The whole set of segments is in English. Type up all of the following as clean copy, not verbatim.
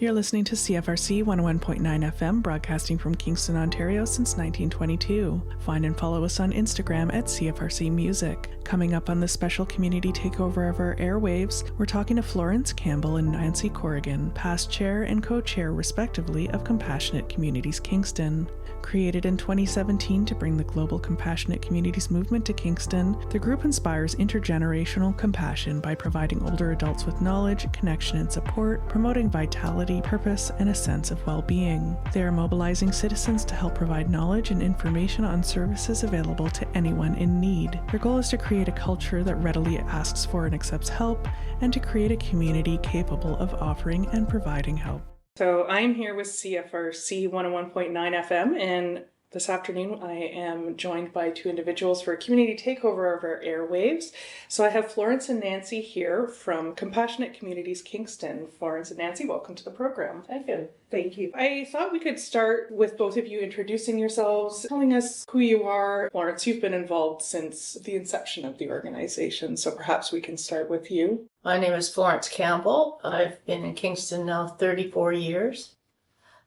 You're listening to CFRC 101.9 FM, broadcasting from Kingston, Ontario since 1922. Find and follow us on Instagram at CFRC Music. Coming up on this special community takeover of our airwaves, we're talking to Florence, Campbell, and Nanci Corrigan, past chair and co-chair, respectively, of Compassionate Communities Kingston. Created in 2017 to bring the global Compassionate Communities movement to Kingston, the group inspires intergenerational compassion by providing older adults with knowledge, connection, and support, promoting vitality, purpose, and a sense of well-being. They are mobilizing citizens to help provide knowledge and information on services available to anyone in need. Their goal is to create a culture that readily asks for and accepts help, and to create a community capable of offering and providing help. So I'm here with CFRC 101.9 FM, and this afternoon I am joined by two individuals for a community takeover of our airwaves. So I have Florence and Nanci here from Compassionate Communities Kingston. Florence and Nanci, welcome to the program. Thank you. Thank you. I thought we could start with both of you introducing yourselves, telling us who you are. Florence, you've been involved since the inception of the organization, so perhaps we can start with you. My name is Florence Campbell. I've been in Kingston now 34 years.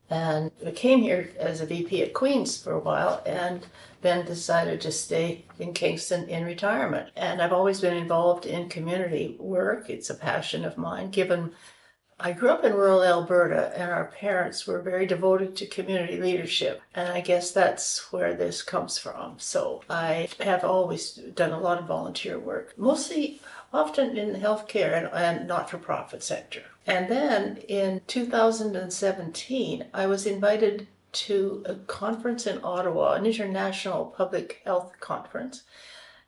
And I came here as a VP at Queen's for a while and then decided to stay in Kingston in retirement. And I've always been involved in community work. It's a passion of mine, given I grew up in rural Alberta and our parents were very devoted to community leadership. And I guess that's where this comes from. So I have always done a lot of volunteer work, often in the healthcare and not-for-profit sector. And then in 2017, I was invited to a conference in Ottawa, an international public health conference,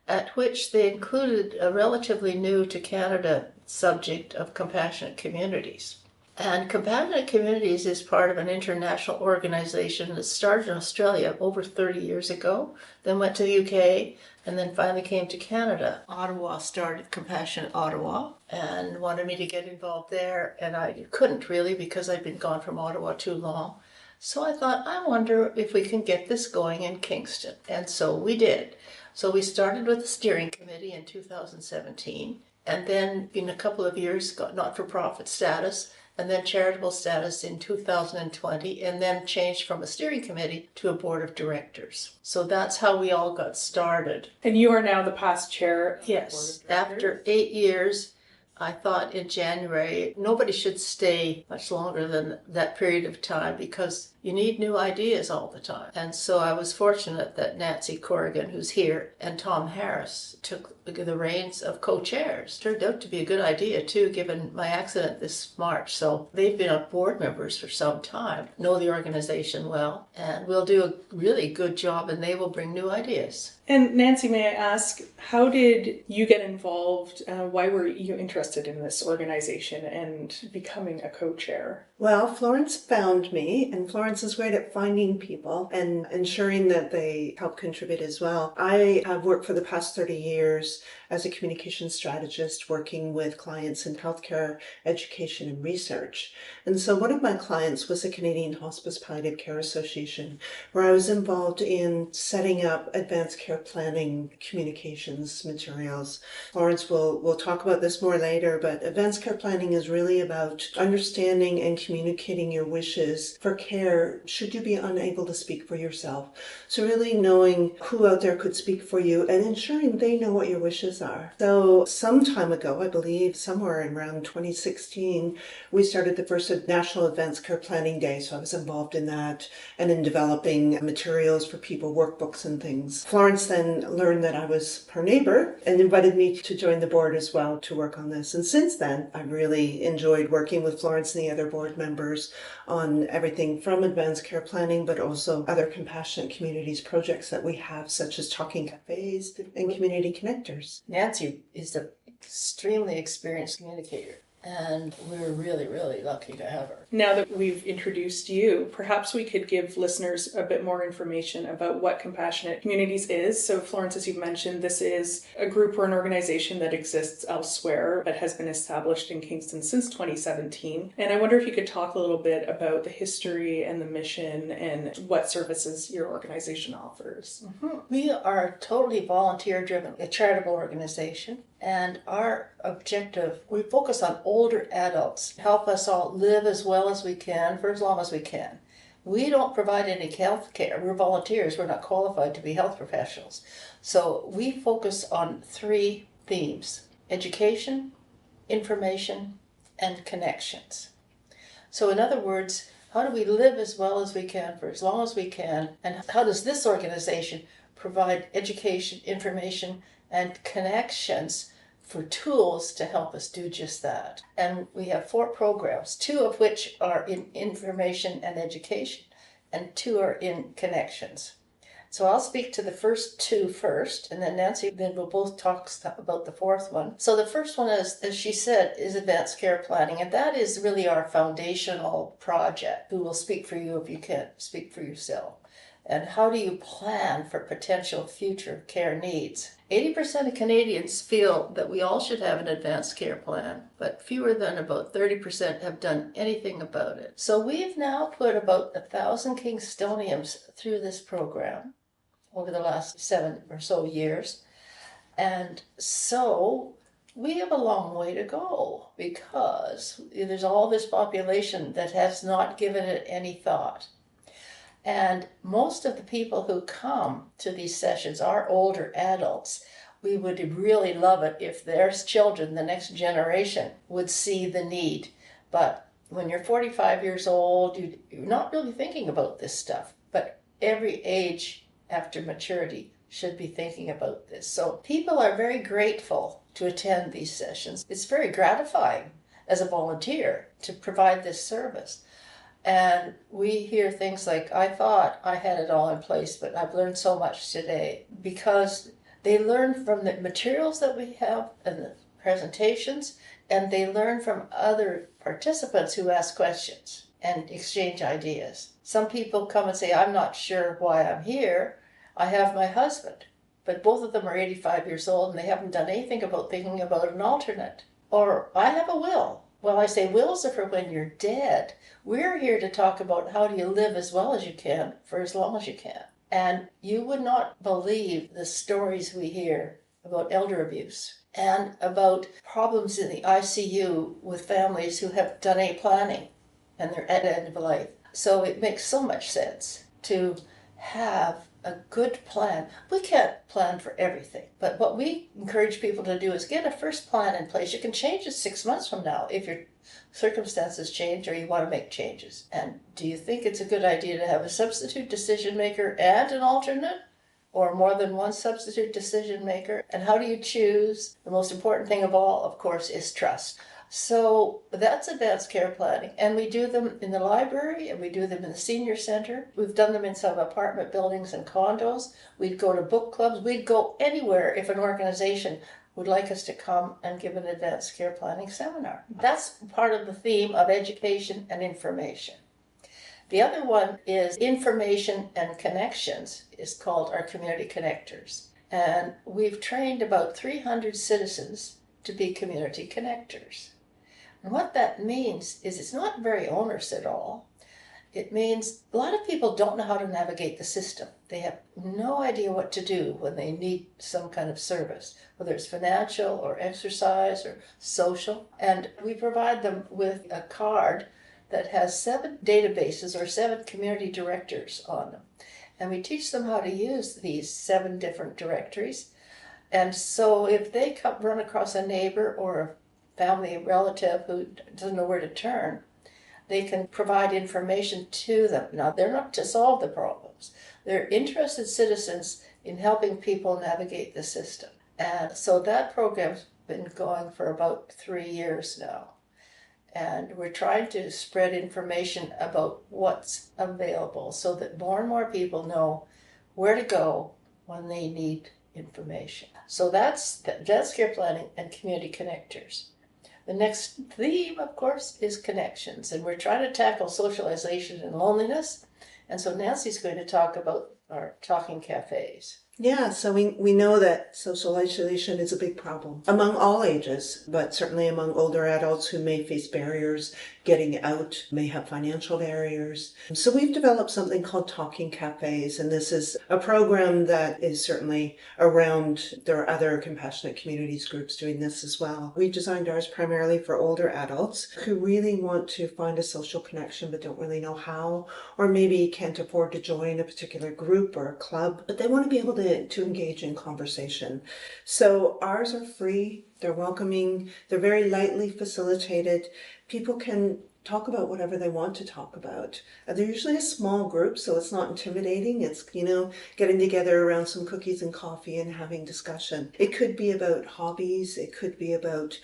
at which they included a relatively new to Canada subject of compassionate communities. And Compassionate Communities is part of an international organization that started in Australia over 30 years ago, then went to the UK, and then finally came to Canada. Ottawa started Compassionate Ottawa and wanted me to get involved there, and I couldn't really because I'd been gone from Ottawa too long. So I thought, I wonder if we can get this going in Kingston. And so we did. So we started with the steering committee in 2017, and then in a couple of years got not-for-profit status, and then charitable status in 2020, and then changed from a steering committee to a board of directors. So that's how we all got started. And you are now the past chair of Yes. the board of directors? After 8 years, I thought in January, nobody should stay much longer than that period of time because you need new ideas all the time. And so I was fortunate that Nanci Corrigan, who's here, and Tom Harris took the reins of co-chairs. Turned out to be a good idea too, given my accident this March. So they've been our board members for some time, know the organization well, and we'll do a really good job and they will bring new ideas. And Nanci, may I ask, how did you get involved? Why were you interested in this organization and becoming a co-chair? Well, Florence found me, and Florence is great at finding people and ensuring that they help contribute as well. I have worked for the past 30 years as a communication strategist working with clients in healthcare, education, and research. And so one of my clients was the Canadian Hospice Palliative Care Association, where I was involved in setting up advanced care planning communications materials. Florence will talk about this more later, but advanced care planning is really about understanding and communicating your wishes for care should you be unable to speak for yourself. So really knowing who out there could speak for you and ensuring they know what your wishes are. So some time ago, I believe somewhere around 2016, we started the first National Advanced Care Planning Day. So I was involved in that and in developing materials for people, workbooks and things. Florence then learned that I was her neighbor and invited me to join the board as well to work on this. And since then, I've really enjoyed working with Florence and the other board members on everything from advanced care planning, but also other compassionate communities projects that we have, such as talking cafes and community connectors. Nanci is an extremely experienced communicator, and we're really, really lucky to have her. Now that we've introduced you, perhaps we could give listeners a bit more information about what Compassionate Communities is. So Florence, as you've mentioned, this is a group or an organization that exists elsewhere but has been established in Kingston since 2017. And I wonder if you could talk a little bit about the history and the mission and what services your organization offers. We are totally volunteer-driven, a charitable organization. And our objective, we focus on older adults, help us all live as well as we can for as long as we can. We don't provide any health care. We're volunteers. We're not qualified to be health professionals. So we focus on 3 themes: education, information, and connections. So in other words, how do we live as well as we can for as long as we can? And how does this organization provide education, information, and connections for tools to help us do just that? And we have 4 programs, 2 of which are in information and education, and 2 are in connections. So I'll speak to the first 2 first, and then Nanci, then we'll both talk about the 4th one. So the first one is, as she said, is advanced care planning, and that is really our foundational project. Who will speak for you if you can't speak for yourself? And how do you plan for potential future care needs? 80% of Canadians feel that we all should have an advanced care plan, but fewer than about 30% have done anything about it. So we've now put about 1,000 Kingstonians through this program over the last 7 or so years. And so we have a long way to go because there's all this population that has not given it any thought. And most of the people who come to these sessions are older adults. We would really love it if their children, the next generation, would see the need. But when you're 45 years old, you're not really thinking about this stuff. But every age after maturity should be thinking about this. So people are very grateful to attend these sessions. It's very gratifying as a volunteer to provide this service. And we hear things like, I thought I had it all in place, but I've learned so much today, because they learn from the materials that we have and the presentations, and they learn from other participants who ask questions and exchange ideas. Some people come and say, I'm not sure why I'm here. I have my husband, but both of them are 85 years old and they haven't done anything about thinking about an alternate. Or I have a will. Well, I say wills are for when you're dead. We're here to talk about how do you live as well as you can for as long as you can. And you would not believe the stories we hear about elder abuse and about problems in the ICU with families who have done any planning and they're at the end of life. So it makes so much sense to have a good plan. We can't plan for everything, but what we encourage people to do is get a first plan in place. You can change it 6 months from now if your circumstances change or you want to make changes. And do you think it's a good idea to have a substitute decision maker and an alternate, or more than one substitute decision maker? And how do you choose? The most important thing of all, of course, is trust. So that's advanced care planning, and we do them in the library and we do them in the senior center. We've done them in some apartment buildings and condos. We'd go to book clubs. We'd go anywhere if an organization would like us to come and give an advanced care planning seminar. That's part of the theme of education and information. The other one is information and connections. It's called our Community Connectors. And we've trained about 300 citizens to be community connectors. And what that means is it's not very onerous at all. It means a lot of people don't know how to navigate the system. They have no idea what to do when they need some kind of service, whether it's financial or exercise or social. And we provide them with a card that has 7 databases or 7 community directors on them. And we teach them how to use these 7 different directories. And so if they run across a neighbor or a family relative who doesn't know where to turn, they can provide information to them. Now, they're not to solve the problems. They're interested citizens in helping people navigate the system. And so that program's been going for about 3 years now. And we're trying to spread information about what's available so that more and more people know where to go when they need information. So that's care planning and community connectors. The next theme, of course, is connections, and we're trying to tackle socialization and loneliness. And so Nanci's going to talk about our talking cafes. Yeah, so we know that social isolation is a big problem among all ages, but certainly among older adults who may face barriers getting out, may have financial barriers. So we've developed something called Talking Cafes, and this is a program that is certainly around, there are other compassionate communities groups doing this as well. We designed ours primarily for older adults who really want to find a social connection but don't really know how, or maybe can't afford to join a particular group or a club, but they want to be able to engage in conversation. So ours are free, they're welcoming, they're very lightly facilitated. People can talk about whatever they want to talk about. They're usually a small group, so it's not intimidating. It's, getting together around some cookies and coffee and having discussion. It could be about hobbies, it could be about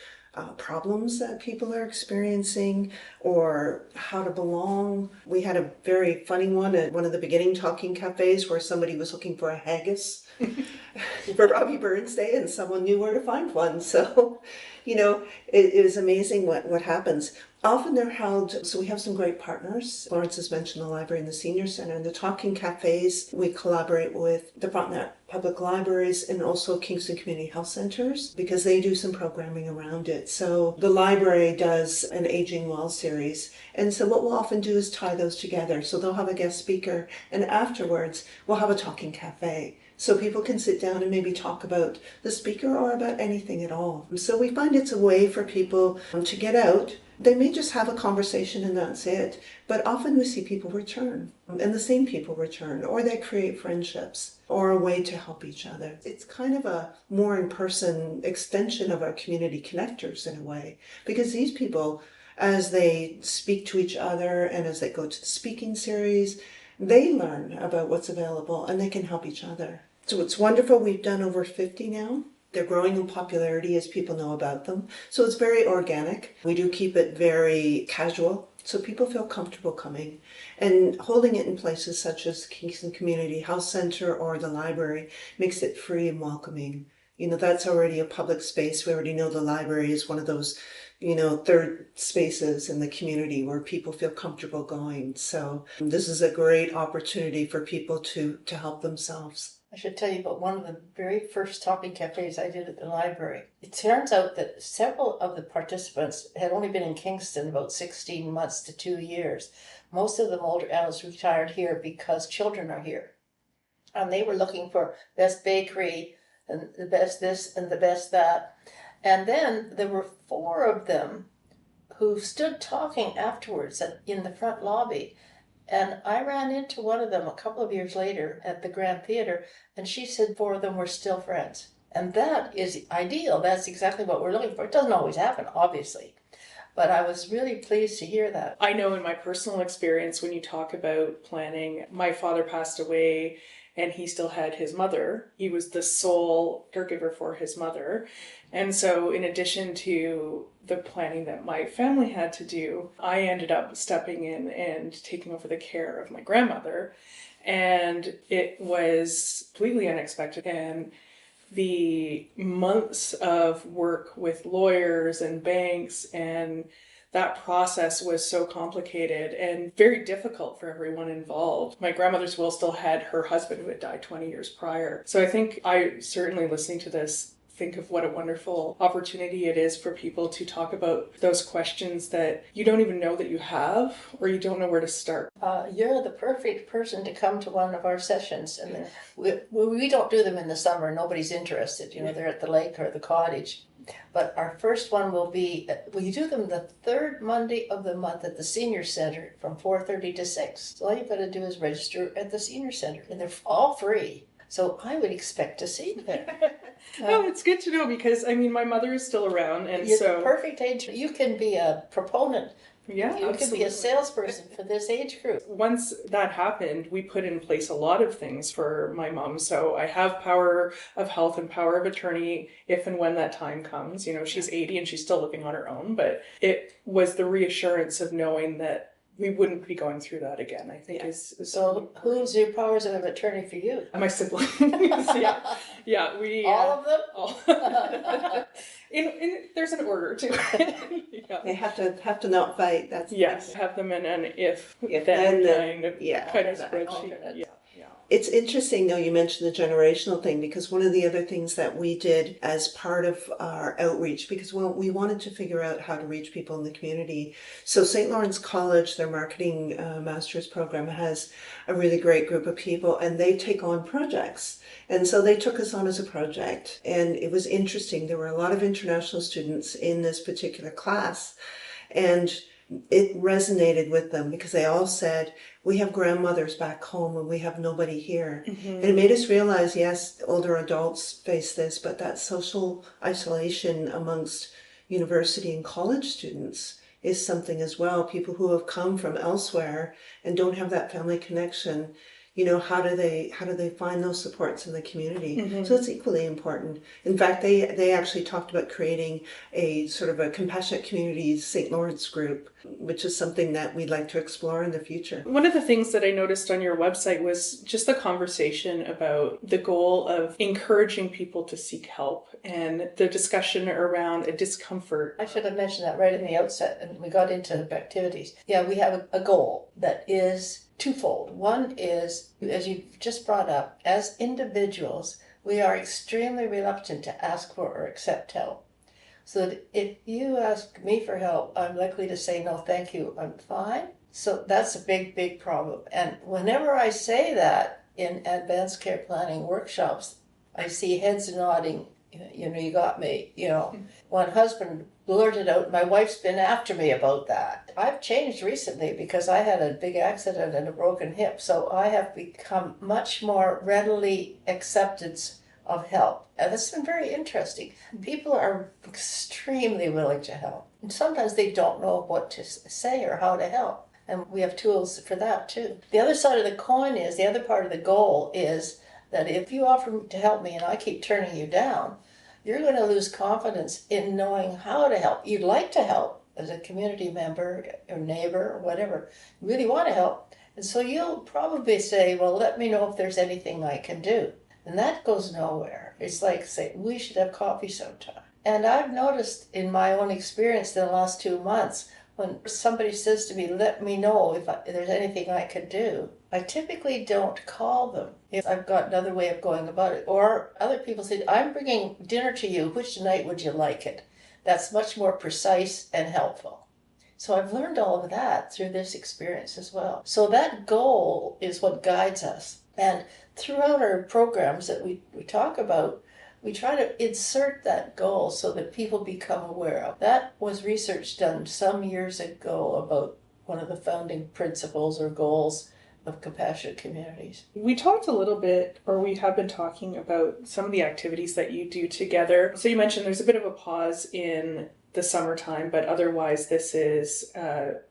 problems that people are experiencing or how to belong. We had a very funny one at one of the beginning Talking Cafes where somebody was looking for a haggis for Robbie Burns Day and someone knew where to find one. So, it is amazing what happens. Often they're held, so we have some great partners. Florence has mentioned the library and the senior center. And the Talking Cafes, we collaborate with the Frontenac Public Libraries and also Kingston Community Health Centers because they do some programming around it. So the library does an Aging Well series. And so what we'll often do is tie those together. So they'll have a guest speaker and afterwards we'll have a Talking Cafe. So people can sit down and maybe talk about the speaker or about anything at all. So we find it's a way for people to get out. They may just have a conversation and that's it, but often we see people return, and the same people return, or they create friendships, or a way to help each other. It's kind of a more in-person extension of our community connectors in a way, because these people, as they speak to each other and as they go to the speaking series, they learn about what's available and they can help each other. So it's wonderful. We've done over 50 now. They're growing in popularity as people know about them. So it's very organic. We do keep it very casual so people feel comfortable coming. And holding it in places such as Kingston Community Health Center or the library makes it free and welcoming. That's already a public space. We already know the library is one of those, third spaces in the community where people feel comfortable going. So this is a great opportunity for people to help themselves. I should tell you about one of the very first Talking Cafes I did at the library. It turns out that several of the participants had only been in Kingston about 16 months to 2 years. Most of them older adults retired here because children are here. And they were looking for best bakery and the best this and the best that. And then there were 4 of them who stood talking afterwards in the front lobby. And I ran into one of them a couple of years later at the Grand Theatre, and she said 4 of them were still friends. And that is ideal. That's exactly what we're looking for. It doesn't always happen, obviously. But I was really pleased to hear that. I know in my personal experience, when you talk about planning, my father passed away and he still had his mother. He was the sole caregiver for his mother. And so in addition to the planning that my family had to do, I ended up stepping in and taking over the care of my grandmother. And it was completely unexpected. And the months of work with lawyers and banks, and that process was so complicated and very difficult for everyone involved. My grandmother's will still had her husband who had died 20 years prior. So I think certainly listening to this, think of what a wonderful opportunity it is for people to talk about those questions that you don't even know that you have, or you don't know where to start. You're the perfect person to come to one of our sessions. And we don't do them in the summer. Nobody's interested. They're at the lake or the cottage. But our first one will be, we do them the 3rd Monday of the month at the Senior Center from 4:30 to 6. So all you've got to do is register at the Senior Center. And they're all free. So I would expect to see you there. No, it's good to know because, my mother is still around. And you're so the perfect age. You can be a proponent. Yeah, you can be a salesperson for this age group. Once that happened, we put in place a lot of things for my mom. So I have power of health and power of attorney if and when that time comes. She's 80 and she's still living on her own, but it was the reassurance of knowing that we wouldn't be going through that again, I think. So who's your powers of attorney for you? My siblings. Yeah, we... All of them? All. There's an order to it. Yeah. They have to not fight. That's have them in an if then kind of spreadsheet. Yeah. It's interesting, though, you mentioned the generational thing, because one of the other things that we did as part of our outreach, because we wanted to figure out how to reach people in the community. So St. Lawrence College, their marketing master's program, has a really great group of people, and they take on projects. And so they took us on as a project, and it was interesting. There were a lot of international students in this particular class, and it resonated with them because they all said, we have grandmothers back home and we have nobody here. And it made us realize, yes, older adults face this, but that social isolation amongst university and college students is something as well. People who have come from elsewhere and don't have that family connection, you know, how do they find those supports in the community? So it's equally important. In fact, they actually talked about creating a sort of a Compassionate Communities St. Lawrence group, which is something that we'd like to explore in the future. One of the things that I noticed on your website was just the conversation about the goal of encouraging people to seek help and the discussion around a discomfort. I should have mentioned that right in the outset, and we got into activities. Yeah, we have a goal that is twofold. One is, as you just brought up, as individuals, we are extremely reluctant to ask for or accept help. So that if you ask me for help, I'm likely to say, no, thank you, I'm fine. So that's a big, big problem. And whenever I say that in advanced care planning workshops, I see heads nodding, you know, you got me, you know. One husband blurted out, my wife's been after me about that. I've changed recently because I had a big accident and a broken hip, so I have become much more readily acceptance of help. And that's been very interesting. People are extremely willing to help. And sometimes they don't know what to say or how to help. And we have tools for that too. The other side of the coin is, the other part of the goal is that if you offer to help me and I keep turning you down, you're going to lose confidence in knowing how to help. You'd like to help as a community member or neighbor or whatever. You really want to help. And so you'll probably say, well, let me know if there's anything I can do. And that goes nowhere. It's like, say, we should have coffee sometime. And I've noticed in my own experience in the last 2 months, when somebody says to me, let me know if there's anything I can do, I typically don't call them if I've got another way of going about it. Or other people say, I'm bringing dinner to you, which night would you like it? That's much more precise and helpful. So I've learned all of that through this experience as well. So that goal is what guides us. And throughout our programs that we talk about, we try to insert that goal so that people become aware of. That was research done some years ago about one of the founding principles or goals of Compassionate Communities. We talked a little bit, or we have been talking about some of the activities that you do together. So you mentioned there's a bit of a pause in the summertime, but otherwise this is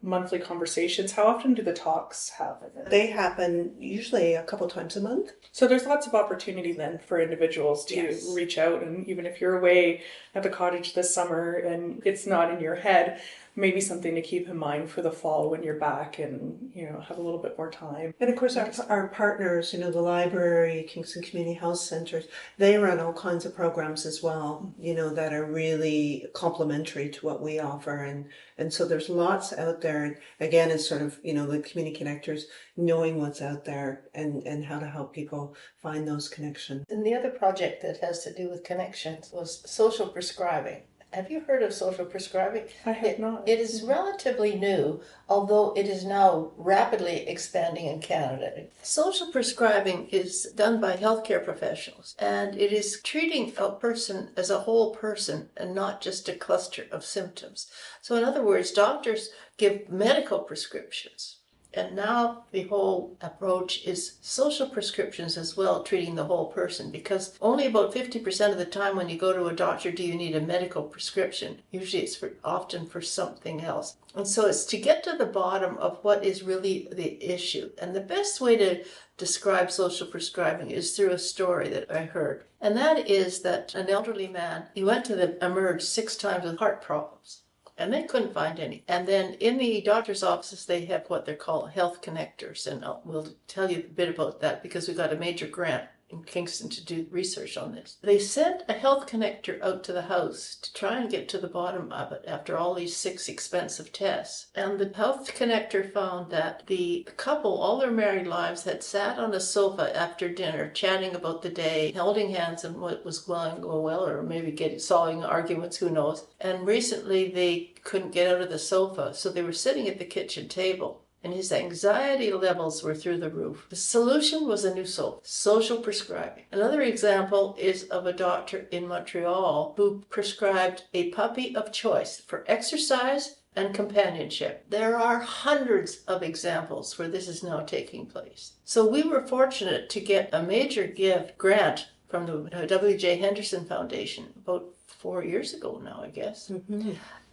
monthly conversations. How often do the talks happen? They happen usually a couple times a month. So there's lots of opportunity then for individuals to reach out, and even if you're away at the cottage this summer and it's not in your head, maybe something to keep in mind for the fall when you're back and, you know, have a little bit more time. And of course our partners, you know, the library, Kingston Community Health Centers, they run all kinds of programs as well, you know, that are really complementary to what we offer. And so there's lots out there. And again, it's sort of, you know, the community connectors knowing what's out there and how to help people find those connections. And the other project that has to do with connections was social prescribing. Have you heard of social prescribing? I have not. It is relatively new, although it is now rapidly expanding in Canada. Social prescribing is done by healthcare professionals, and it is treating a person as a whole person and not just a cluster of symptoms. So in other words, doctors give medical prescriptions. And now the whole approach is social prescriptions as well, treating the whole person, because only about 50% of the time when you go to a doctor do you need a medical prescription. Usually it's often for something else. And so it's to get to the bottom of what is really the issue. And the best way to describe social prescribing is through a story that I heard. And that is that an elderly man, he went to the Emerge 6 times with heart problems. And they couldn't find any. And then in the doctor's offices, they have what they're called health connectors. And we'll tell you a bit about that because we got a major grant in Kingston to do research on this. They sent a health connector out to the house to try and get to the bottom of it after all these 6 expensive tests. And the health connector found that the couple, all their married lives, had sat on a sofa after dinner chatting about the day, holding hands and what was going to go well, or maybe solving arguments, who knows. And recently they couldn't get out of the sofa, so they were sitting at the kitchen table. And his anxiety levels were through the roof. The solution was a new social prescribing. Another example is of a doctor in Montreal who prescribed a puppy of choice for exercise and companionship. There are hundreds of examples where this is now taking place. So we were fortunate to get a major grant from the W.J. Henderson Foundation about 4 years ago now, I guess,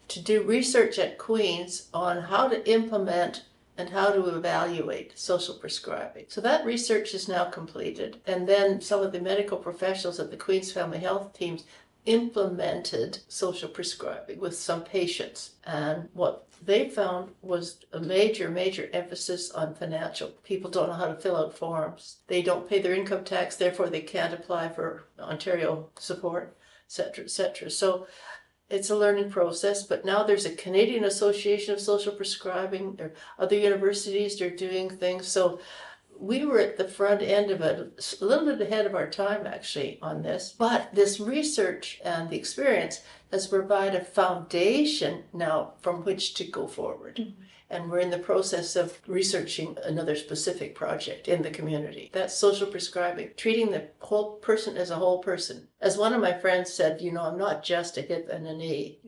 to do research at Queen's on how to implement and how to evaluate social prescribing. So that research is now completed. And then some of the medical professionals at the Queen's Family Health teams implemented social prescribing with some patients. And what they found was a major emphasis on financial. People don't know how to fill out forms. They don't pay their income tax, therefore they can't apply for Ontario support, etc., etc. So it's a learning process, but now there's a Canadian Association of Social Prescribing. There are other universities that are doing things. So we were at the front end of it, a little bit ahead of our time actually on this. But this research and the experience has provided a foundation now from which to go forward. And we're in the process of researching another specific project in the community. That's social prescribing, treating the whole person as a whole person. As one of my friends said, I'm not just a hip and a knee.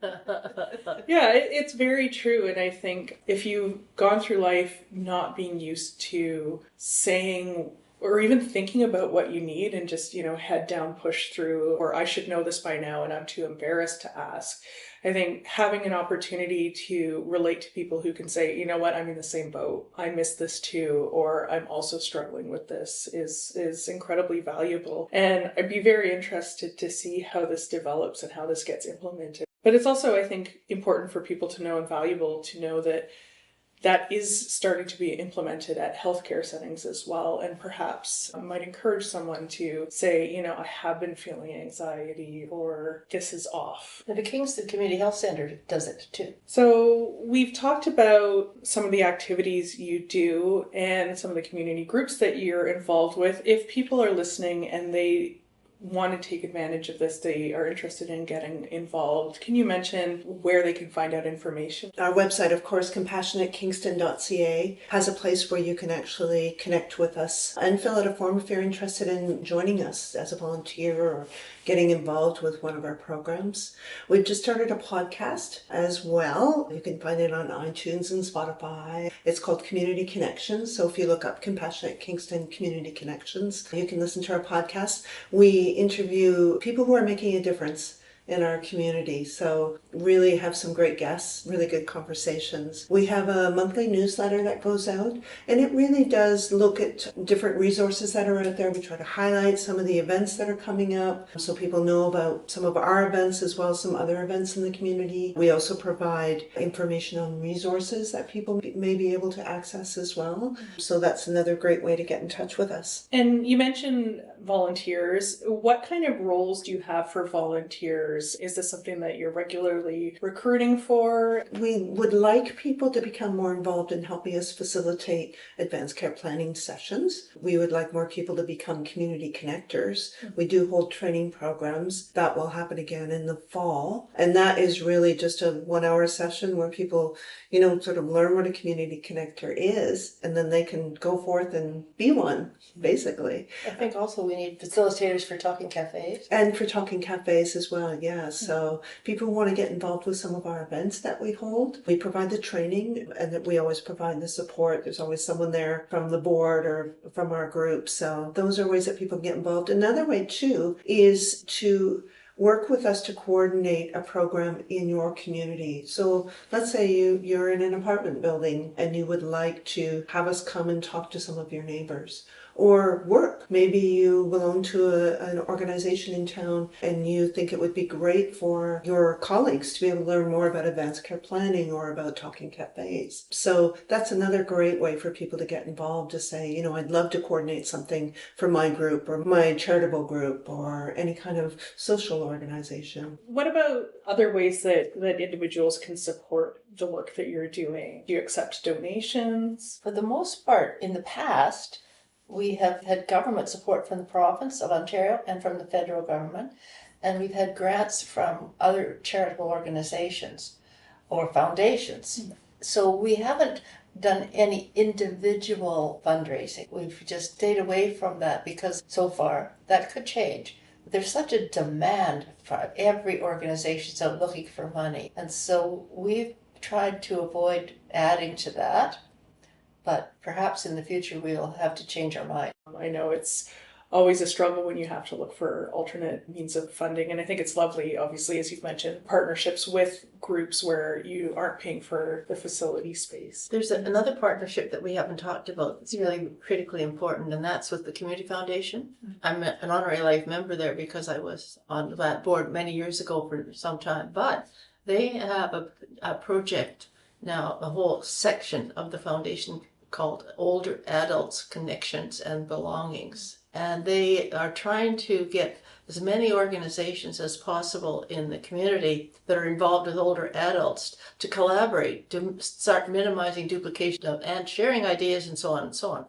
Yeah, it's very true. And I think if you've gone through life not being used to saying or even thinking about what you need and just, head down, push through, or I should know this by now and I'm too embarrassed to ask. I think having an opportunity to relate to people who can say, you know what, I'm in the same boat. I miss this too, or I'm also struggling with this is incredibly valuable. And I'd be very interested to see how this develops and how this gets implemented. But it's also, I think, important for people to know and valuable to know that is starting to be implemented at healthcare settings as well, and perhaps might encourage someone to say, I have been feeling anxiety, or this is off. The Kingston Community Health Centre does it too. So we've talked about some of the activities you do and some of the community groups that you're involved with. If people are listening and they want to take advantage of this, they are interested in getting involved, can you mention where they can find out information? Our website, of course, compassionatekingston.ca, has a place where you can actually connect with us and fill out a form if you're interested in joining us as a volunteer or getting involved with one of our programs. We've just started a podcast as well. You can find it on iTunes and Spotify. It's called Community Connections. So if you look up Compassionate Kingston Community Connections, you can listen to our podcast. We interview people who are making a difference in our community. So really have some great guests, really good conversations. We have a monthly newsletter that goes out, and it really does look at different resources that are out there. We try to highlight some of the events that are coming up so people know about some of our events as well as some other events in the community. We also provide information on resources that people may be able to access as well. So that's another great way to get in touch with us. And you mentioned volunteers. What kind of roles do you have for volunteers? Is this something that you're regularly recruiting for? We would like people to become more involved in helping us facilitate advanced care planning sessions. We would like more people to become community connectors. We do hold training programs. That will happen again in the fall. And that is really just a 1-hour session where people, sort of learn what a community connector is, and then they can go forth and be one, basically. I think also we need facilitators for talking cafes. And for talking cafes as well, yeah. So people who want to get involved with some of our events that we hold, we provide the training, and that we always provide the support. There's always someone there from the board or from our group. So those are ways that people can get involved. Another way too is to work with us to coordinate a program in your community. So let's say you're in an apartment building and you would like to have us come and talk to some of your neighbors, or work. Maybe you belong to an organization in town and you think it would be great for your colleagues to be able to learn more about advanced care planning or about talking cafes. So that's another great way for people to get involved, to say, you know, I'd love to coordinate something for my group or my charitable group or any kind of social organization. What about other ways that individuals can support the work that you're doing? Do you accept donations? For the most part, in the past, we have had government support from the province of Ontario and from the federal government, and we've had grants from other charitable organizations or foundations. So we haven't done any individual fundraising. We've just stayed away from that because so far that could change. There's such a demand for every organization out looking for money. And so we've tried to avoid adding to that, but perhaps in the future we'll have to change our mind. I know it's always a struggle when you have to look for alternate means of funding. And I think it's lovely, obviously, as you've mentioned, partnerships with groups where you aren't paying for the facility space. There's another partnership that we haven't talked about that's really critically important, and that's with the Community Foundation. I'm an honorary life member there because I was on that board many years ago for some time, but they have a project now, a whole section of the foundation called Older Adults Connections and Belongings. And they are trying to get as many organizations as possible in the community that are involved with older adults to collaborate, to start minimizing duplication of and sharing ideas and so on and so on.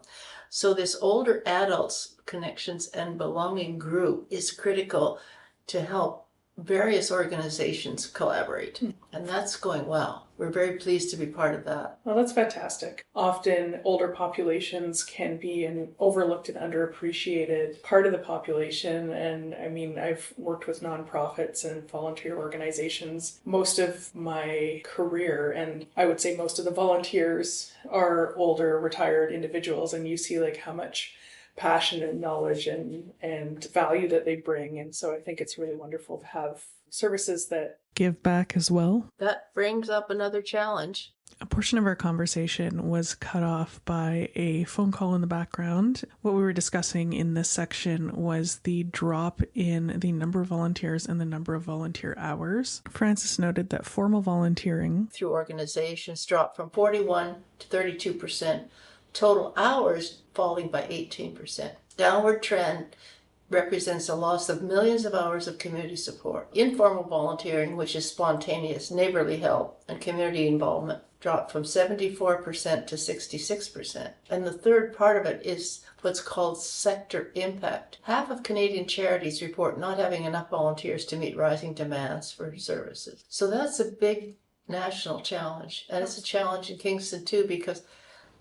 So this Older Adults Connections and Belonging group is critical to help various organizations collaborate, and that's going well. We're very pleased to be part of that. Well, that's fantastic. Often older populations can be an overlooked and underappreciated part of the population. And I mean, I've worked with nonprofits and volunteer organizations most of my career, and I would say most of the volunteers are older, retired individuals, and you see like how much passion and knowledge and value that they bring. And so I think it's really wonderful to have services that give back as well. That brings up another challenge. A portion of our conversation was cut off by a phone call in the background. What we were discussing in this section was the drop in the number of volunteers and the number of volunteer hours. Francis noted that formal volunteering through organizations dropped from 41 to 32%. Total hours falling by 18%. Downward trend represents a loss of millions of hours of community support. Informal volunteering, which is spontaneous, neighborly help, and community involvement, dropped from 74% to 66%. And the third part of it is what's called sector impact. Half of Canadian charities report not having enough volunteers to meet rising demands for services. So that's a big national challenge. And it's a challenge in Kingston too, because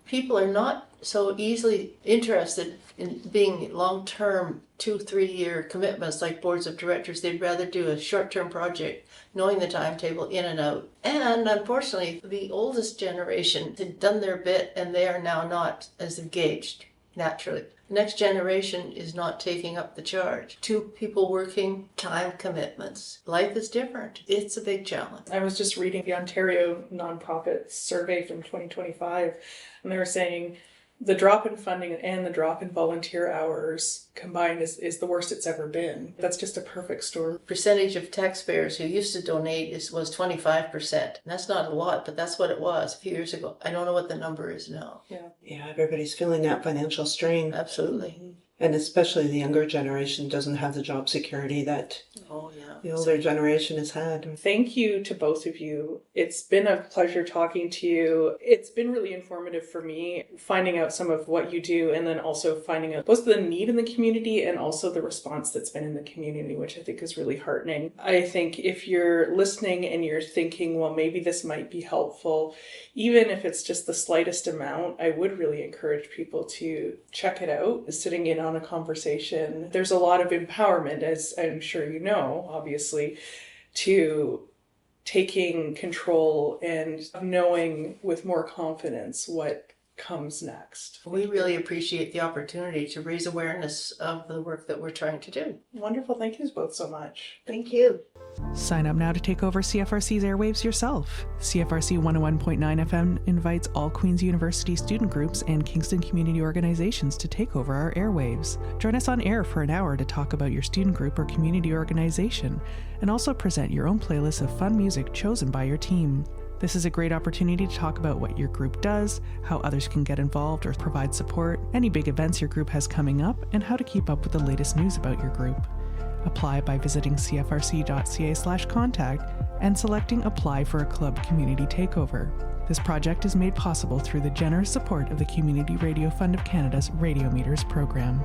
people are not so easily interested in being long-term 2-3 year commitments like boards of directors. They'd rather do a short-term project, knowing the timetable in and out. And unfortunately, the oldest generation had done their bit and they are now not as engaged naturally. The next generation is not taking up the charge. 2 people working, time commitments. Life is different. It's a big challenge. I was just reading the Ontario nonprofit survey from 2025, and they were saying the drop in funding and the drop in volunteer hours combined is the worst it's ever been. That's just a perfect storm. Percentage of taxpayers who used to donate was 25%. And that's not a lot, but that's what it was a few years ago. I don't know what the number is now. Yeah, everybody's feeling that financial strain. Absolutely. And especially the younger generation doesn't have the job security that the older generation has had. Thank you to both of you. It's been a pleasure talking to you. It's been really informative for me, finding out some of what you do and then also finding out both the need in the community and also the response that's been in the community, which I think is really heartening. I think if you're listening and you're thinking, well, maybe this might be helpful, even if it's just the slightest amount, I would really encourage people to check it out. Sitting in on a conversation, there's a lot of empowerment, as I'm sure you know, obviously, to taking control and knowing with more confidence what comes next. We really appreciate the opportunity to raise awareness of the work that we're trying to do. Wonderful. Thank you both so much. Thank you. Sign up now to take over CFRC's airwaves yourself. CFRC 101.9 FM invites all Queen's University student groups and Kingston community organizations to take over our airwaves. Join us on air for an hour to talk about your student group or community organization, and also present your own playlist of fun music chosen by your team. This is a great opportunity to talk about what your group does, how others can get involved or provide support, any big events your group has coming up, and how to keep up with the latest news about your group. Apply by visiting cfrc.ca/contact and selecting Apply for a Club Community Takeover. This project is made possible through the generous support of the Community Radio Fund of Canada's Radiometres program.